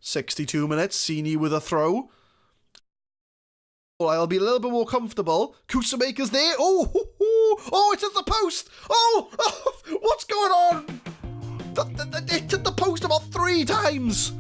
62 minutes, Sini with a throw. I'll be a little bit more comfortable. Kusamaker's there. Oh, it's at the post. Oh, what's going on? It hit the post about 3 times.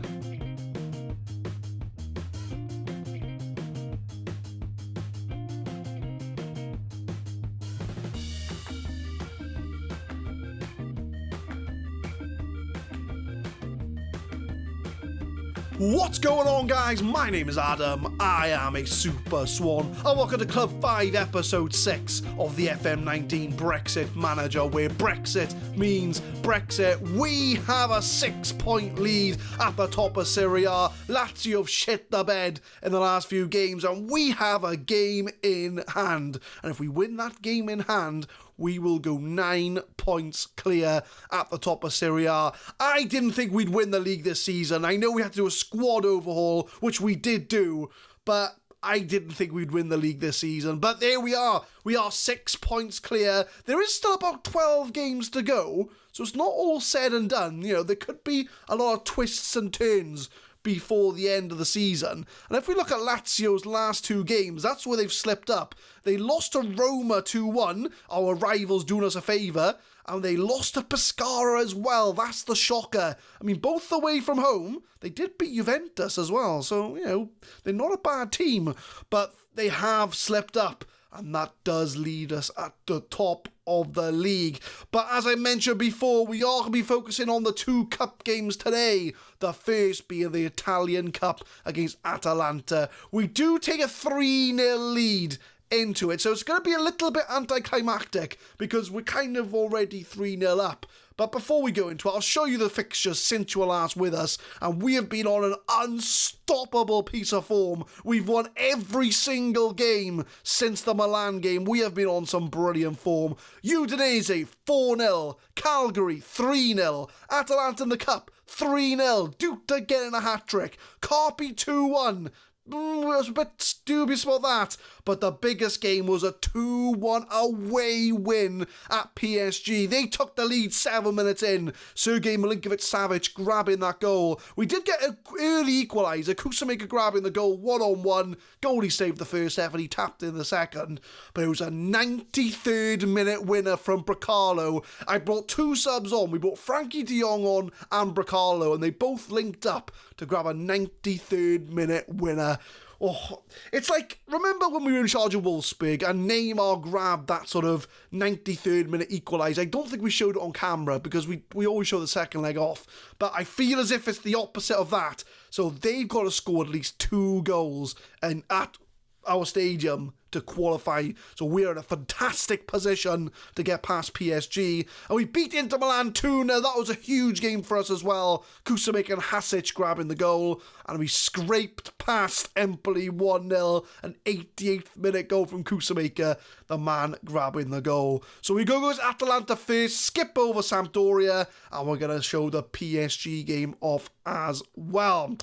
What's going on, guys? My name is Adam. I am a Super Swan. And welcome to Club 5, Episode 6 of the FM19 Brexit Manager, where Brexit means Brexit. We have a 6-point lead at the top of Serie A. Lazio have shit the bed in the last few games, and we have a game in hand. And if we win that game in hand, we will go 9 points clear at the top of Serie A. I didn't think we'd win the league this season. I know we had to do a squad overhaul, which we did do, but I didn't think we'd win the league this season. But there we are. We are 6 points clear. There is still about 12 games to go, so it's not all said and done. You know, there could be a lot of twists and turns before the end of the season. And if we look at Lazio's last 2 games, that's where they've slipped up. They lost to Roma 2-1, our rivals doing us a favour, and they lost to Pescara as well. That's the shocker. I mean, both away from home. They did beat Juventus as well, so, you know, they're not a bad team, but they have slipped up, and that does lead us at the top of the league. But as I mentioned before, we are going to be focusing on the 2 cup games today. The first being the Italian Cup against Atalanta. We do take a 3-0 lead into it, so it's going to be a little bit anticlimactic because we're kind of already 3-0 up. But before we go into it, I'll show you the fixtures since you were last with us, and we have been on an unstoppable piece of form. We've won every single game since the Milan game. We have been on some brilliant form. Udinese 4-0, Cagliari 3-0, Atalanta in the Cup 3-0, Duta getting a hat-trick, Carpi 2-1, I was a bit dubious about that, but the biggest game was a 2-1 away win at PSG. They took the lead 7 minutes in. Sergej Milinkovic-Savic grabbing that goal. We did get an early equaliser. Kusamaker grabbing the goal 1-on-1. Goalie saved the first effort, he tapped in the second. But it was a 93rd minute winner from Bracalo. I brought 2 subs on. We brought Frankie de Jong on and Bracalo, and they both linked up to grab a 93rd minute winner. Oh, it's like, remember when we were in charge of Wolfsburg and Neymar grabbed that sort of 93rd minute equaliser? I don't think we showed it on camera because we always show the second leg off, but I feel as if it's the opposite of that. So they've got to score at least 2 goals and at our stadium to qualify, so we're in a fantastic position to get past PSG. And we beat Inter Milan 2-0. That was a huge game for us as well. Kusamaker and Hasic grabbing the goal, and we scraped past Empoli 1-0. An 88th minute goal from Kusamaker, the man grabbing the goal. So we go against Atalanta first, skip over Sampdoria, and we're going to show the PSG game off as well.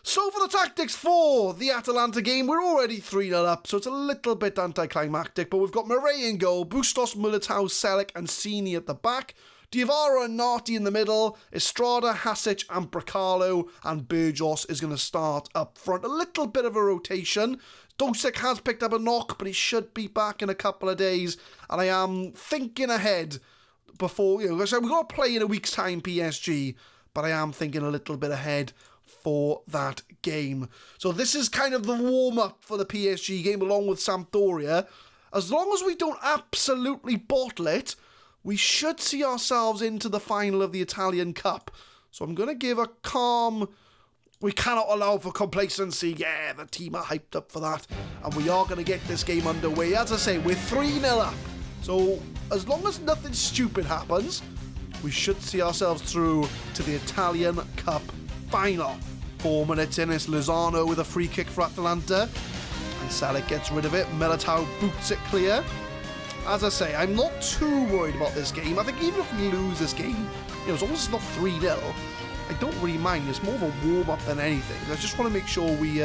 So for the tactics for the Atalanta game, we're already 3-0 up, so it's a little bit anticlimactic, but we've got Murray in goal, Bustos, Militao, Selic and Sini at the back, Diavara and Narti in the middle, Estrada, Hasic and Bracalo, and Burgos is going to start up front. A little bit of a rotation. Dosic has picked up a knock, but he should be back in a couple of days, and I am thinking ahead before, you know, so we've got to play in a week's time PSG, but I am thinking a little bit ahead for that game. So this is kind of the warm-up for the PSG game along with Sampdoria. As long as we don't absolutely bottle it, we should see ourselves into the final of the Italian Cup. So I'm going to give a calm... We cannot allow for complacency. Yeah, the team are hyped up for that. And we are going to get this game underway. As I say, we're 3-0 up. So as long as nothing stupid happens, we should see ourselves through to the Italian Cup final. 4 minutes in, it's Lozano with a free kick for Atalanta, and Selic gets rid of it. Militao boots it clear. As I say, I'm not too worried about this game. I think even if we lose this game, you know, as long as it's not 3-0, I don't really mind. It's more of a warm-up than anything. I just want to make sure we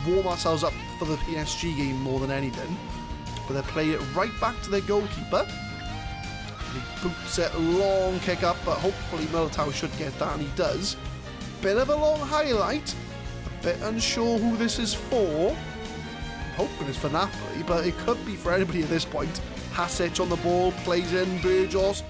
warm ourselves up for the PSG game more than anything. But they play it right back to their goalkeeper. He boots it, long kick up, but hopefully Militao should get that, and he does. bit of a long highlight. A bit unsure who this is for. I'm hoping it's for Napoli, but it could be for anybody at this point. Hasic on the ball, plays in, Burgos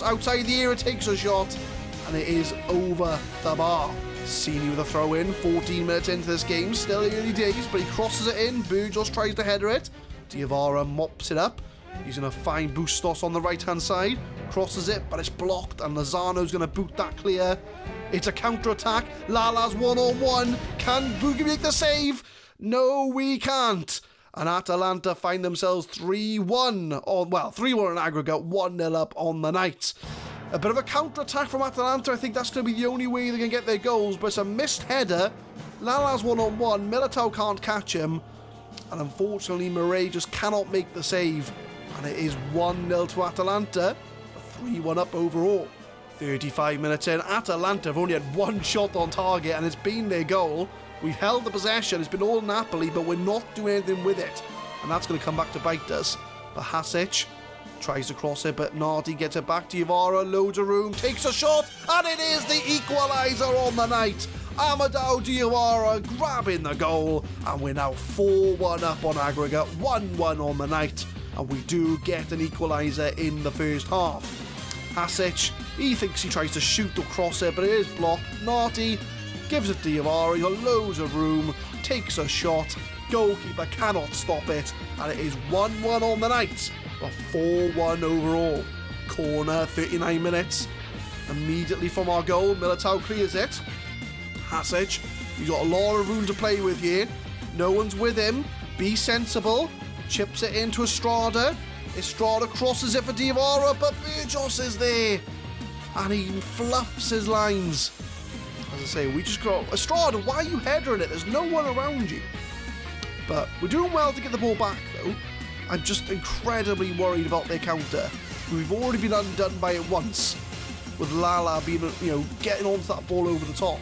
outside the area, takes a shot, and it is over the bar. Sini with a throw in, 14 minutes into this game, still early days, but he crosses it in, Burgos tries to header it, Diawara mops it up, he's going to find Bustos on the right hand side, crosses it, but it's blocked, and Lozano's going to boot that clear. It's a counter-attack, Lala's one-on-one, can Boogie make the save? No, we can't. And Atalanta find themselves 3-1, 3-1 in aggregate, 1-0 up on the night. A bit of a counter-attack from Atalanta. I think that's going to be the only way they can get their goals, but it's a missed header. Lala's one-on-one, Militao can't catch him, and unfortunately Murray just cannot make the save. And it is 1-0 to Atalanta, 3-1 up overall. 35 minutes in, Atalanta have only had one shot on target, and it's been their goal. We've held the possession, it's been all Napoli, but we're not doing anything with it. And that's going to come back to bite us. But Hasic tries to cross it, but Nardi gets it back to Ibarra, loads of room, takes a shot, and it is the equaliser on the night. Amadou Diawara grabbing the goal, and we're now 4-1 up on aggregate, 1-1 on the night, and we do get an equaliser in the first half. Hasic, he thinks he tries to shoot or cross it, but it is blocked. Nardi gives it to Diawara, he's got loads of room, takes a shot, goalkeeper cannot stop it, and it is 1-1 on the night, but 4-1 overall. Corner, 39 minutes, immediately from our goal, Militao clears it. Hasic, he's got a lot of room to play with here, no one's with him, be sensible, chips it into Estrada crosses it for Diawara, but Burgos is there, and he fluffs his lines. As I say, we just got Estrada, why are you headering it? There's no one around you. But we're doing well to get the ball back though. I'm just incredibly worried about their counter. We've already been undone by it once, with Lala being, getting onto that ball over the top.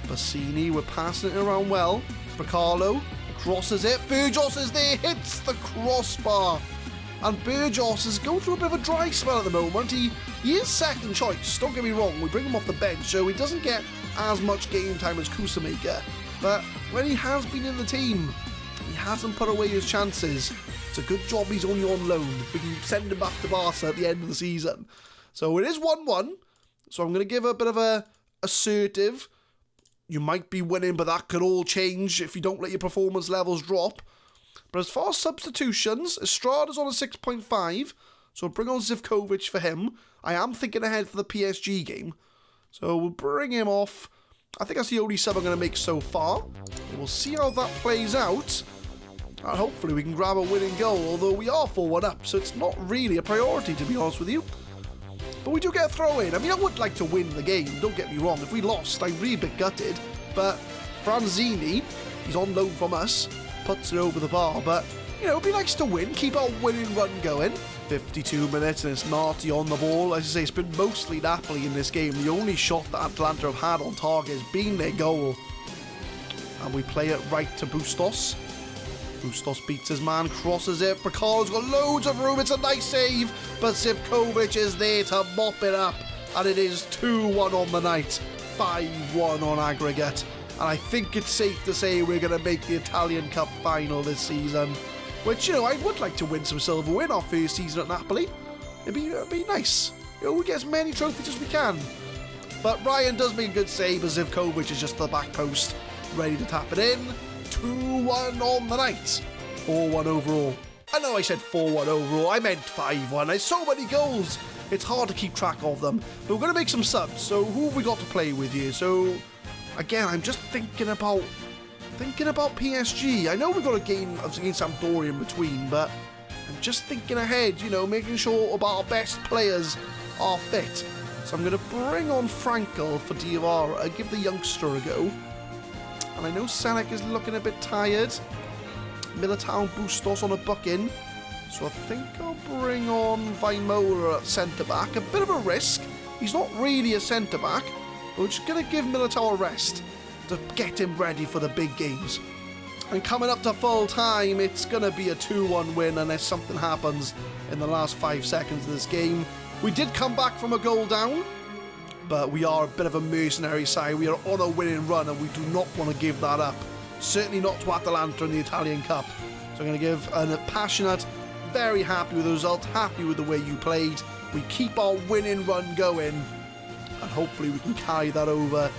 Bassini, we're passing it around well. Bacalo crosses it, Burgos is there, hits the crossbar. And Burgos is going through a bit of a dry spell at the moment. He is second choice, don't get me wrong, we bring him off the bench, so he doesn't get as much game time as Kusamaker. But when he has been in the team, he hasn't put away his chances. It's a good job he's only on loan. We can send him back to Barca at the end of the season. So it is 1-1, so I'm going to give a bit of a assertive. You might be winning, but that could all change if you don't let your performance levels drop. But as far as substitutions, Estrada's on a 6.5, so we'll bring on Zivkovic for him. I am thinking ahead for the PSG game, so we'll bring him off. I think that's the only sub I'm going to make so far. We'll see how that plays out, and hopefully we can grab a winning goal, although we are 4-1 up, so it's not really a priority, to be honest with you. But we do get a throw-in. I mean, I would like to win the game, don't get me wrong. If we lost, I'd really be gutted, but Franzini, he's on loan from us, puts it over the bar, but, it'd be nice to win, keep our winning run going. 52 minutes and it's Nardi on the ball. As I say, it's been mostly Napoli in this game. The only shot that Atalanta have had on target has been their goal. And we play it right to Bustos. Bustos beats his man, crosses it. Bracalo's got loads of room, it's a nice save, but Zivkovic is there to mop it up. And it is 2-1 on the night, 5-1 on aggregate. And I think it's safe to say we're going to make the Italian Cup final this season. Which, I would like to win some silverware in our first season at Napoli. It'd be nice. We get as many trophies as we can. But Ryan does make a good save, as Zivkovic is just at the back post, ready to tap it in. 2-1 on the night. 4-1 overall. I know I said 4-1 overall, I meant 5-1. There's so many goals, it's hard to keep track of them. But we're going to make some subs, so who have we got to play with here? So, again, I'm just thinking about PSG. I know we've got a game against Sampdoria in between, but I'm just thinking ahead, making sure about our best players are fit. So I'm going to bring on Frankel for Diawara, give the youngster a go. And I know Selleck is looking a bit tired. Militao and Bustos on a buck-in. So I think I'll bring on Vaimola at centre-back. A bit of a risk. He's not really a centre-back. But we're just going to give Militao a rest to get him ready for the big games. And coming up to full time, it's going to be a 2-1 win unless something happens in the last 5 seconds of this game. We did come back from a goal down, but we are a bit of a mercenary side. We are on a winning run, and we do not want to give that up. Certainly not to Atalanta in the Italian Cup. So I'm going to give a passionate, very happy with the result, happy with the way you played. We keep our winning run going, and hopefully we can carry that over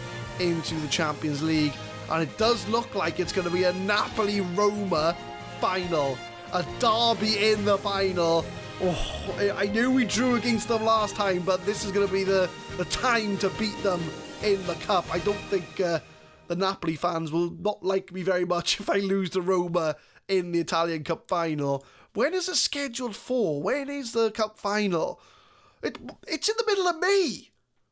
into the Champions League. And it does look like it's going to be a Napoli-Roma final. A derby in the final. Oh, I knew we drew against them last time, but this is going to be the time to beat them in the Cup. I don't think the Napoli fans will not like me very much if I lose to Roma in the Italian Cup final. When is it scheduled for? When is the Cup final? It's in the middle of May.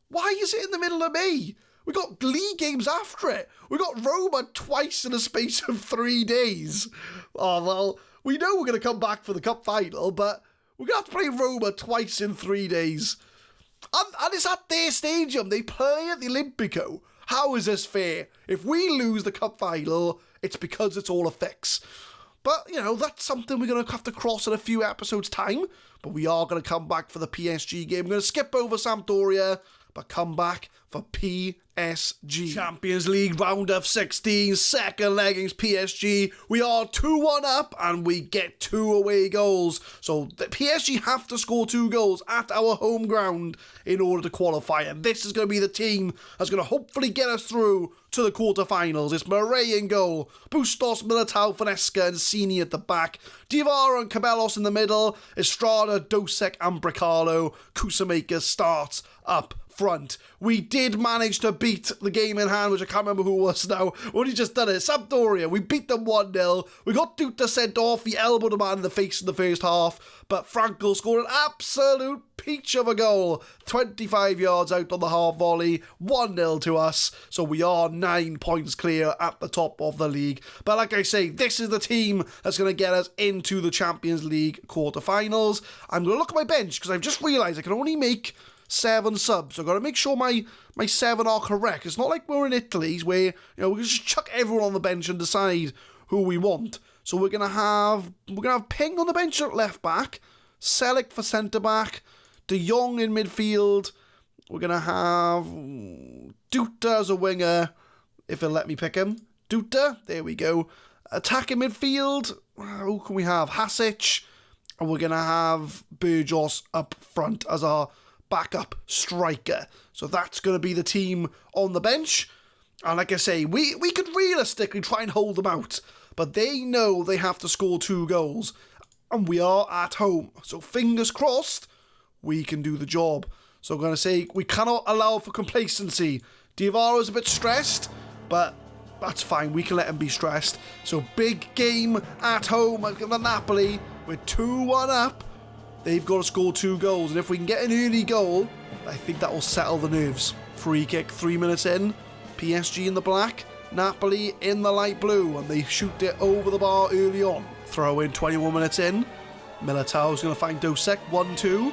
Why is it in the middle of May? We got league games after it. We got Roma twice in a space of 3 days. Oh, well, we know we're going to come back for the cup final, but we're going to have to play Roma twice in 3 days. And it's at their stadium. They play at the Olimpico. How is this fair? If we lose the cup final, it's because it's all a fix. But, you know, that's something we're going to have to cross in a few episodes' time. But we are going to come back for the PSG game. We're going to skip over Sampdoria, but come back for PSG. Champions League round of 16, second leg against PSG. We are 2-1 up and we get 2 away goals. So the PSG have to score 2 goals at our home ground in order to qualify. And this is going to be the team that's going to hopefully get us through to the quarterfinals. It's Murray in goal, Bustos, Militao, Finesca and Sini at the back, Divara and Cabellos in the middle, Estrada, Dosek and Bricalo. Kusamaker starts up front. We did manage to beat the game in hand, which I can't remember who it was now. Only just done it. Sampdoria. We beat them 1-0. We got Duta sent off. He elbowed a man in the face in the first half, but Frankel scored an absolute peach of a goal. 25 yards out on the half volley. 1-0 to us. So we are 9 points clear at the top of the league. But like I say, this is the team that's going to get us into the Champions League quarterfinals. I'm going to look at my bench because I've just realised I can only make 7 subs, so I've got to make sure my 7 are correct. It's not like we're in Italy's where, you know, we can just chuck everyone on the bench and decide who we want. So we're gonna have Ping on the bench at left back, Selic for centre back, De Jong in midfield. We're gonna have Duta as a winger, if it'll let me pick him. Duta, there we go. Attacking midfield, who can we have? Hasic, and we're gonna have Burgos up front as our backup striker. So that's going to be the team on the bench. And like I say, we could realistically try and hold them out, but they know they have to score 2 goals. And we are at home. So fingers crossed, we can do the job. So I'm going to say we cannot allow for complacency. Diavara's a bit stressed, but that's fine. We can let him be stressed. So big game at home against Napoli. We're 2-1 up. They've got to score 2 goals, and if we can get an early goal, I think that will settle the nerves. Free kick 3 minutes in, PSG in the black, Napoli in the light blue, and they shoot it over the bar early on. Throw in 21 minutes in, Militao's going to find Dosek, 1-2,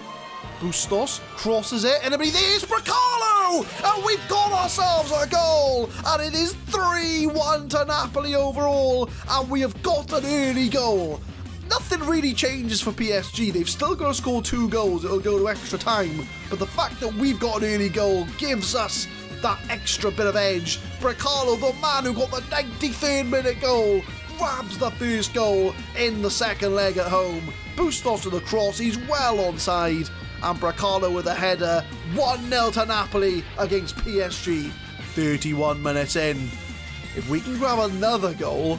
Bustos crosses it, and there's Bricalo! And we've got ourselves a goal! And it is 3-1 to Napoli overall, and we have got an early goal. Nothing really changes for PSG. They've still got to score 2 goals. It'll go to extra time. But the fact that we've got an early goal gives us that extra bit of edge. Bricalo, the man who got the 93rd minute goal, grabs the first goal in the second leg at home. Bustos with the cross. He's well onside. And Bricalo with a header. 1-0 to Napoli against PSG. 31 minutes in. If we can grab another goal,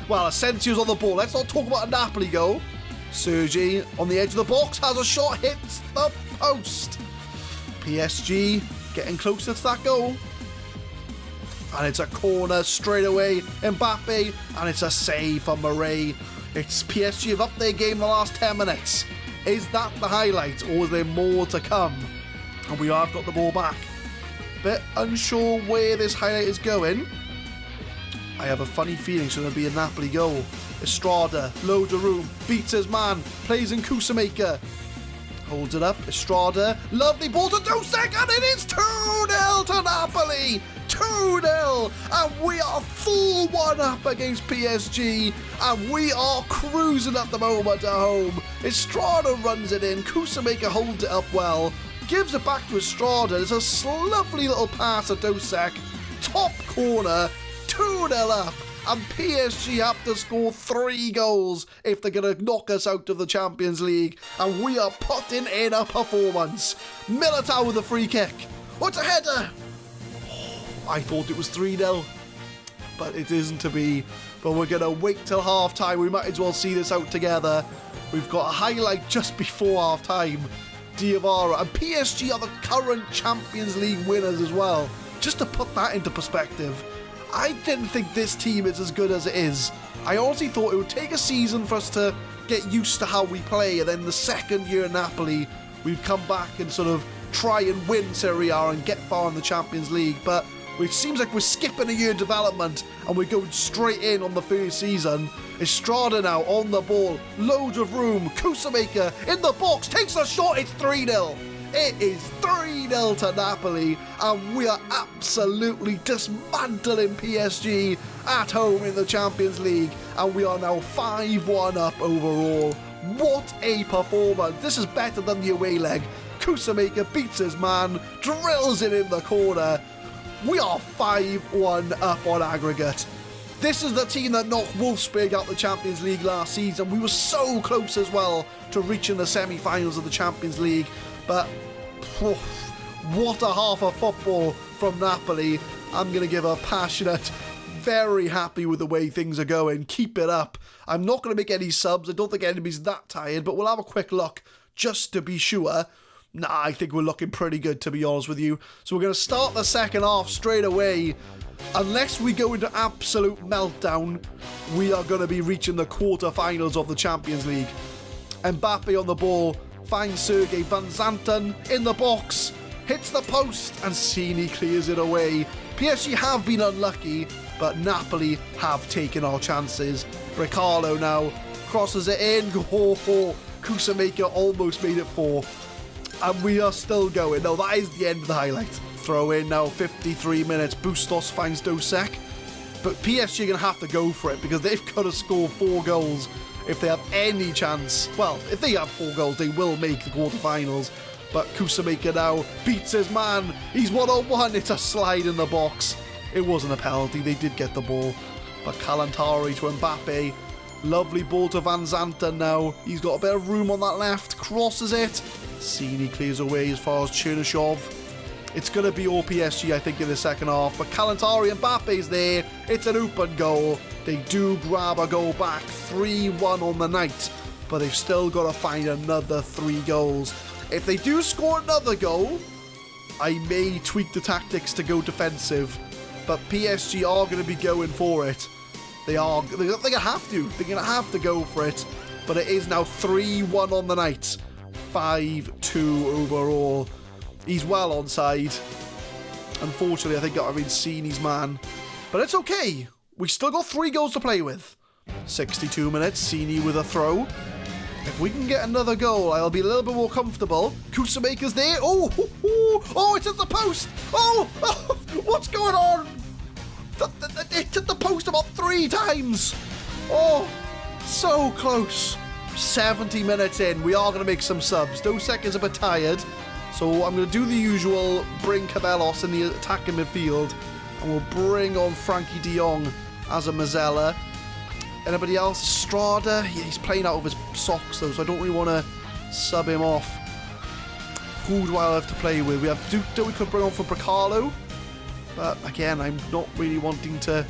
well, Asensio's on the ball. Let's not talk about a Napoli goal. Sergi on the edge of the box has a shot, hits the post. PSG getting closer to that goal. And it's a corner straight away. Mbappe, and it's a save for Murray. It's PSG have upped their game the last 10 minutes. Is that the highlight, or is there more to come? And we have got the ball back. Bit unsure where this highlight is going. I have a funny feeling it's going to be a Napoli goal. Estrada, loads of room, beats his man, plays in Kusamaker. Holds it up, Estrada, lovely ball to Dosek, and it is 2-0 to Napoli! 2-0! And we are 4-1 up against PSG, and we are cruising at the moment at home. Estrada runs it in, Kusamaker holds it up well. gives it back to Estrada. There's a lovely little pass at Dosek. Top corner, 2-0 up. And PSG have to score 3 goals if they're going to knock us out of the Champions League. And we are putting in a performance. Militao with a free kick. What's a header? Oh, I thought it was 3-0. But it isn't to be. But we're going to wait till half-time. We might as well see this out together. We've got a highlight just before half-time. Diawara. And PSG are the current Champions League winners as well. Just to put that into perspective. I didn't think this team is as good as it is. I honestly thought it would take a season for us to get used to how we play, and then the second year in Napoli, we'd come back and sort of try and win Serie A and get far in the Champions League. But it seems like we're skipping a year development and we're going straight in on the first season. Estrada now on the ball, loads of room. Kusamaker in the box, takes a shot, it's 3-0. It is 3-0 to Napoli, and we are absolutely dismantling PSG at home in the Champions League, and we are now 5-1 up overall. What a performance. This is better than the away leg. Kusamaker beats his man, drills it in the corner. We are 5-1 up on aggregate. This is the team that knocked Wolfsburg out the Champions League last season. We were so close as well to reaching the semi-finals of the Champions League. But what a half of football from Napoli. I'm going to give a passionate, very happy with the way things are going. Keep it up. I'm not going to make any subs. I don't think anybody's that tired, but we'll have a quick look just to be sure. Nah, I think we're looking pretty good, to be honest with you. So we're going to start the second half straight away. Unless we go into absolute meltdown, we are going to be reaching the quarterfinals of the Champions League. Mbappe on the ball. Finds Sergei Van Zanten in the box, hits the post, and Cini clears it away. PSG have been unlucky, but Napoli have taken our chances. Ricardo now crosses it in. Kusamaker almost made it 4. And we are still going. No, that is the end of the highlight. Throw in now, 53 minutes. Bustos finds Dosek. But PSG are going to have to go for it because they've got to score 4 goals. If they have any chance, well, if they have 4 goals, they will make the quarterfinals. But Kusamaker now beats his man. He's 1-on-1. It's a slide in the box. It wasn't a penalty. They did get the ball. But Kalantari to Mbappe. Lovely ball to Van Zanten now. He's got a bit of room on that left. Crosses it. Cini clears away as far as Chernyshov. It's going to be all PSG, I think, in the second half. But Kalantari and Mbappe's there. It's an open goal. They do grab a goal back. 3-1 on the night. But they've still got to find another 3 goals. If they do score another goal, I may tweak the tactics to go defensive. But PSG are going to be going for it. They're going to have to. They're going to have to go for it. But it is now 3-1 on the night. 5-2 overall. He's well onside. Unfortunately, I think I've been Cini's man. But it's okay. We still got 3 goals to play with. 62 minutes, Cini with a throw. If we can get another goal, I'll be a little bit more comfortable. Kusamaker's there. Oh, it's at the post. Oh, what's going on? It hit the post about 3 times. Oh, so close. 70 minutes in. We are going to make some subs. Dosek is a bit tired. So I'm going to do the usual, bring Cabellos in the attacking midfield. And we'll bring on Frankie de Jong as a Mazzella. Anybody else? Strada? Yeah, he's playing out of his socks though, so I don't really want to sub him off. Who do I have to play with? We have Duke that we could bring on for Bracalo. But again, I'm not really wanting to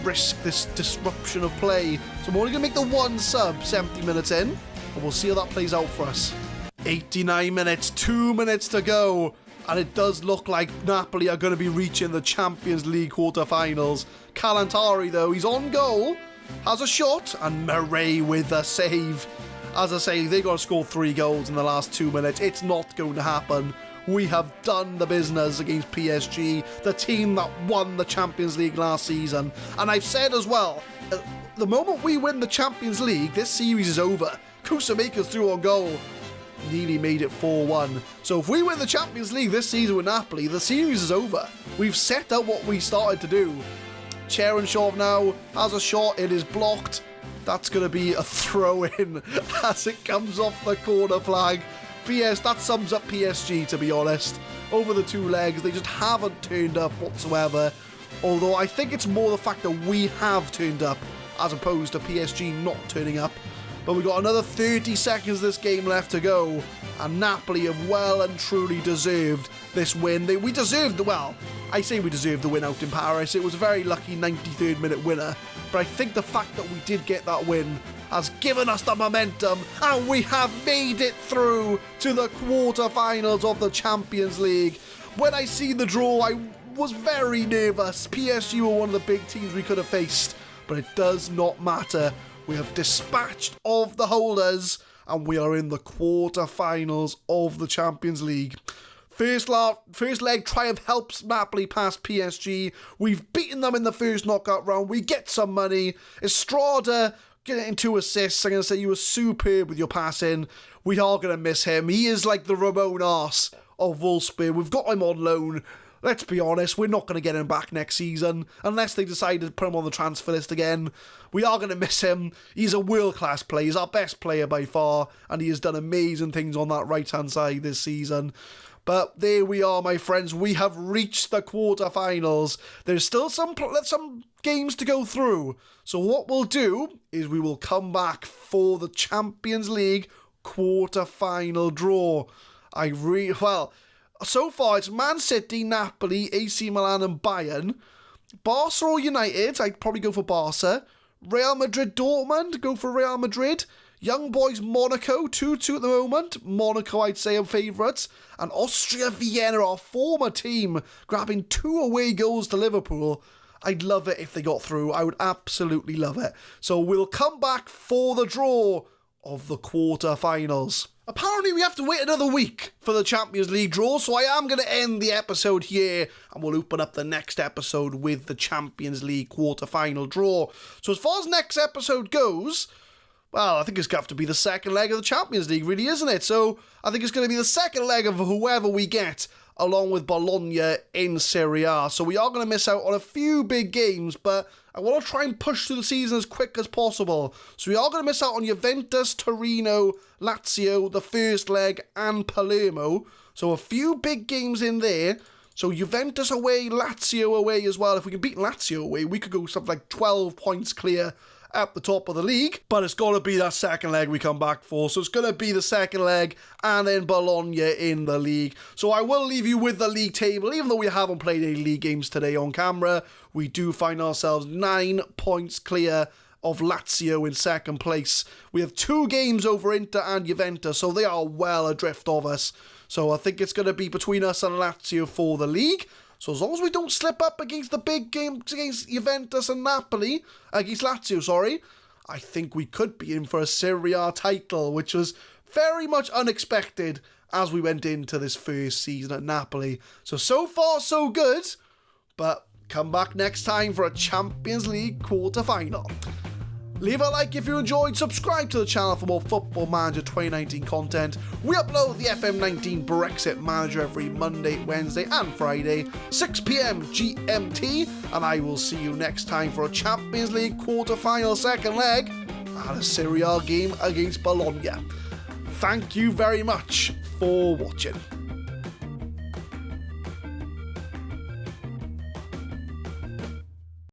risk this disruption of play. So I'm only going to make the 1 sub 70 minutes in. And we'll see how that plays out for us. 89 minutes, 2 minutes to go. And it does look like Napoli are going to be reaching the Champions League quarterfinals. Kalantari, though, he's on goal, has a shot, and Murray with a save. As I say, they got to score 3 goals in the last 2 minutes. It's not going to happen. We have done the business against PSG, the team that won the Champions League last season. And I've said as well, the moment we win the Champions League, this series is over. Kusamaker's through on goal. Nearly made it 4-1. So if we win the Champions League this season with Napoli, the series is over. We've set out what we started to do. Chernyshov now has a shot. It is blocked. That's going to be a throw-in as it comes off the corner flag. that sums up PSG, to be honest. Over the 2 legs, they just haven't turned up whatsoever. Although I think it's more the fact that we have turned up as opposed to PSG not turning up. But we've got another 30 seconds of this game left to go, and Napoli have well and truly deserved this win. We deserved, well, I say we deserved the win out in Paris. It was a very lucky 93rd minute winner, but I think the fact that we did get that win has given us the momentum, and we have made it through to the quarter-finals of the Champions League. When I see the draw, I was very nervous. PSG were one of the big teams we could have faced, but it does not matter. We have dispatched of the holders, and we are in the quarter-finals of the Champions League. First leg triumph helps Napoli past PSG. We've beaten them in the first knockout round. We get some money. Estrada getting 2 assists. I'm going to say you were superb with your passing. We are going to miss him. He is like the Ramon Arse of Wolfsburg. We've got him on loan. Let's be honest, we're not going to get him back next season unless they decide to put him on the transfer list again. We are going to miss him. He's a world-class player. He's our best player by far, and he has done amazing things on that right-hand side this season. But there we are, my friends. We have reached the quarterfinals. There's still some games to go through. So what we'll do is we will come back for the Champions League quarterfinal draw. So far, it's Man City, Napoli, AC Milan and Bayern. Barca or United, I'd probably go for Barca. Real Madrid, Dortmund, go for Real Madrid. Young Boys, Monaco, 2-2 at the moment. Monaco, I'd say, are favourites. And Austria, Vienna, our former team, grabbing 2 away goals to Liverpool. I'd love it if they got through. I would absolutely love it. So we'll come back for the draw of the quarter-finals. Apparently we have to wait another week for the Champions League draw, so I am going to end the episode here, and we'll open up the next episode with the Champions League quarter-final draw. So as far as next episode goes, well, I think it's going to have to be the second leg of the Champions League, really, isn't it? So I think it's going to be the second leg of whoever we get, along with Bologna in Serie A. So we are going to miss out on a few big games, but I want to try and push through the season as quick as possible. So we are going to miss out on Juventus, Torino, Lazio, the first leg, and Palermo. So a few big games in there. So Juventus away, Lazio away as well. If we can beat Lazio away, we could go something like 12 points clear at the top of the league, but it's got to be that second leg we come back for. So it's going to be the second leg and then Bologna in the league. So I will leave you with the league table. Even though we haven't played any league games today on camera, we do find ourselves 9 points clear of Lazio in second place. We have 2 games over Inter and Juventus, so they are well adrift of us. So I think it's going to be between us and Lazio for the league. So as long as we don't slip up against the big games against Juventus and Napoli, against Lazio, sorry, I think we could be in for a Serie A title, which was very much unexpected as we went into this first season at Napoli. So far, so good, but come back next time for a Champions League quarter-final. Leave a like if you enjoyed, subscribe to the channel for more Football Manager 2019 content. We upload the FM19 Brexit Manager every Monday, Wednesday and Friday, 6 PM GMT, and I will see you next time for a Champions League quarter-final second leg and a Serie A game against Bologna. Thank you very much for watching.